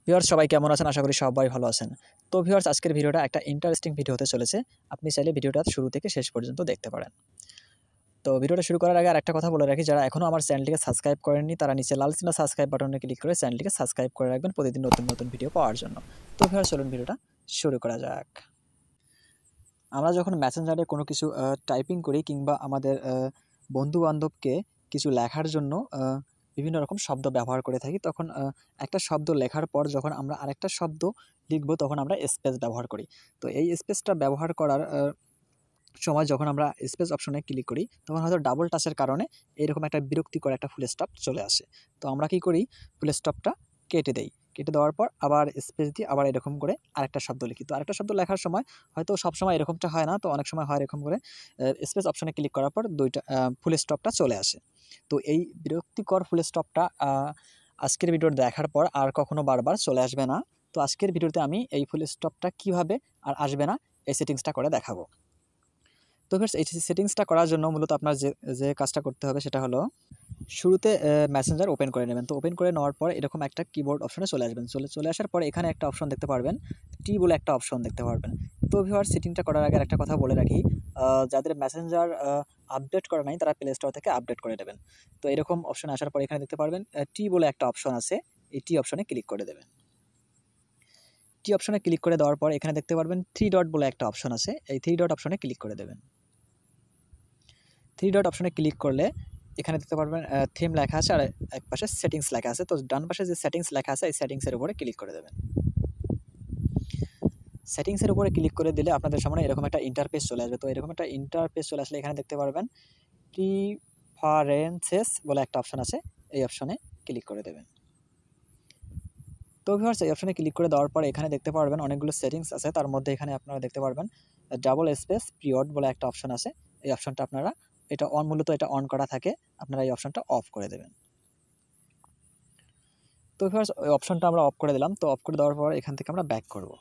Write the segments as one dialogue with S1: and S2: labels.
S1: Viewers সবাই কেমন আছেন? আশা করি সবাই ভালো আছেন। তো ভিউয়ার্স আজকের ভিডিওটা একটা ইন্টারেস্টিং ভিডিও হতে চলেছে। আপনি চাইলে ভিডিওটা শুরু থেকে শেষ পর্যন্ত দেখতে পারেন। তো ভিডিওটা শুরু করার আগে আরেকটা কথা বলে রাখি, যারা এখনও আমার চ্যানেলটিকে সাবস্ক্রাইব করেননি তারা নিচে লাল চিহ্ন সাবস্ক্রাইব বাটনে ক্লিক করে চ্যানেলটিকে সাবস্ক্রাইব করে রাখবেন প্রতিদিন নতুন নতুন ভিডিও পাওয়ার জন্য। তো ভিউয়ার্স চলুন ভিডিওটা শুরু করা যাক। আমরা যখন মেসেঞ্জারে কোনো কিছু টাইপিং করি কিংবা আমাদের বন্ধু-বান্ধবকে কিছু লেখার জন্য বিভিন্ন রকম শব্দ ব্যবহার করে থাকি, তখন একটা শব্দ লেখার পর যখন আমরা আরেকটা শব্দ লিখব তখন আমরা স্পেস ব্যবহার করি। তো এই স্পেসটা ব্যবহার করার সময় যখন আমরা স্পেস অপশনে ক্লিক করি তখন হয়তো ডাবল টাচের কারণে এরকম একটা বিরক্তিকর একটা ফুল স্টপ চলে আসে। তো আমরা কি করি, ফুল স্টপটা কেটে দেই। কেটে দেওয়ার পর আবার স্পেস দিয়ে আবার এরকম করে আরেকটা শব্দ লিখি। তো আরেকটা শব্দ লেখার সময় হয়তো সবসময় এরকমটা হয় না, তো অনেক সময় হয় এরকম করে স্পেস অপশনে ক্লিক করার পর দুইটা ফুল স্টপটা চলে আসে। তো এই বিরক্তিকর ফুল স্টপটা আজকের ভিডিও দেখার পর আর কখনো বারবার চলে আসবে না। তো আজকের ভিডিওতে আমি এই ফুল স্টপটা কীভাবে আর আসবে না এই সেটিংসটা করে দেখাবো। তো ভিউয়ার্স এই সেটিংসটা করার জন্য মূলত আপনার যে কাজটা করতে হবে সেটা হলো, শুরুতে মেসেঞ্জার ওপেন করে নেবেন। তো ওপেন করে নেওয়ার পর এরকম একটা কিবোর্ড অপশনে চলে আসবেন। চলে আসার পরে এখানে একটা অপশন দেখতে পারবেন, টি বলে একটা অপশন দেখতে পারবেন। তো ভিউয়ার্স সেটিংটা করার আগে একটা কথা বলে রাখি, যাদের মেসেঞ্জার আপডেট করা নাই তারা প্লে স্টোর থেকে আপডেট করে নেবেন। তো এরকম অপশন আসার পর এখানে দেখতে পারবেন টি বলে একটা অপশন আছে, এই টি অপশনে ক্লিক করে দেবেন। টি অপশনে ক্লিক করে দেওয়ার পর এখানে দেখতে পারবেন থ্রি ডট বলে একটা অপশন আছে, এই থ্রি ডট অপশনে ক্লিক করে দেবেন। থ্রি ডট অপশনে ক্লিক করলে এখানে দেখতে পারবেন থিম লেখা আছে আর এক পাশে সেটিংস লেখা আছে। তো ডান পাশে যে সেটিংস লেখা আছে এই সেটিংসের উপরে ক্লিক করে দেবেন। সেটিংসের উপরে ক্লিক করে দিলে আপনাদের সামনে এরকম একটা ইন্টারফেস চলে আসবে। তো এরকম একটা ইন্টারফেস চলে আসলে এখানে দেখতে পারবেন প্রিফারেন্সেস বলে একটা অপশন আছে, এই অপশনে ক্লিক করে দেবেন। তো ভিউয়ার্স এই অপশনে ক্লিক করে দেওয়ার পরে এখানে দেখতে পারবেন অনেকগুলো সেটিংস আছে, তার মধ্যে এখানে আপনারা দেখতে পারবেন ডাবল স্পেস পিরিয়ড বলে একটা অপশন আছে, এই অপশনটা আপনারা এটা মূলত এটা অন করা থাকে, আপনারা এই অপশনটা অফ করে দেবেন। তো ভিউয়ার্স ওই অপশনটা আমরা অফ করে দিলাম। তো অফ করে দেওয়ার পর এখান থেকে আমরা ব্যাক করব।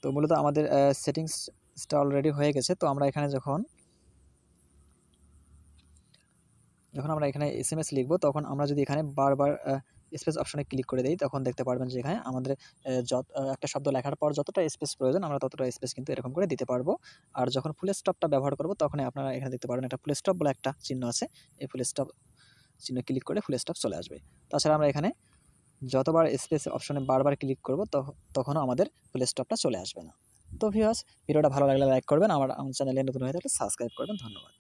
S1: তো মূলত আমাদের সেটিংসটা অলরেডি হয়ে গেছে। তো আমরা এখানে যখন আমরা এখানে এসএমএস লিখব তখন আমরা যদি এখানে বারবার স্পেস অপশনে ক্লিক করে দেই তখন দেখতে পারবেন যে এখানে আমাদের একটা শব্দ লেখার পর যতটা স্পেস প্রয়োজন আমরা ততটা স্পেস কিন্তু এরকম করে দিতে পারবো। আর যখন ফুল স্টপটা ব্যবহার করব তখন আপনারা এখানে দেখতে পারবেন একটা ফুল স্টপ বলে একটা চিহ্ন আছে, এই ফুল স্টপ চিহ্ন ক্লিক করে ফুল স্টপ চলে আসবে। তাছাড়া আমরা এখানে যতবার স্পেস অপশনে বারবার ক্লিক করব তখনও আমাদের ফুল স্টপটা চলে আসবে না। তো ভিউয়ার্স ভিডিওটা ভালো লাগলে লাইক করবেন, আমার চ্যানেলে নতুন হয়ে থাকলে সাবস্ক্রাইব করবেন। ধন্যবাদ।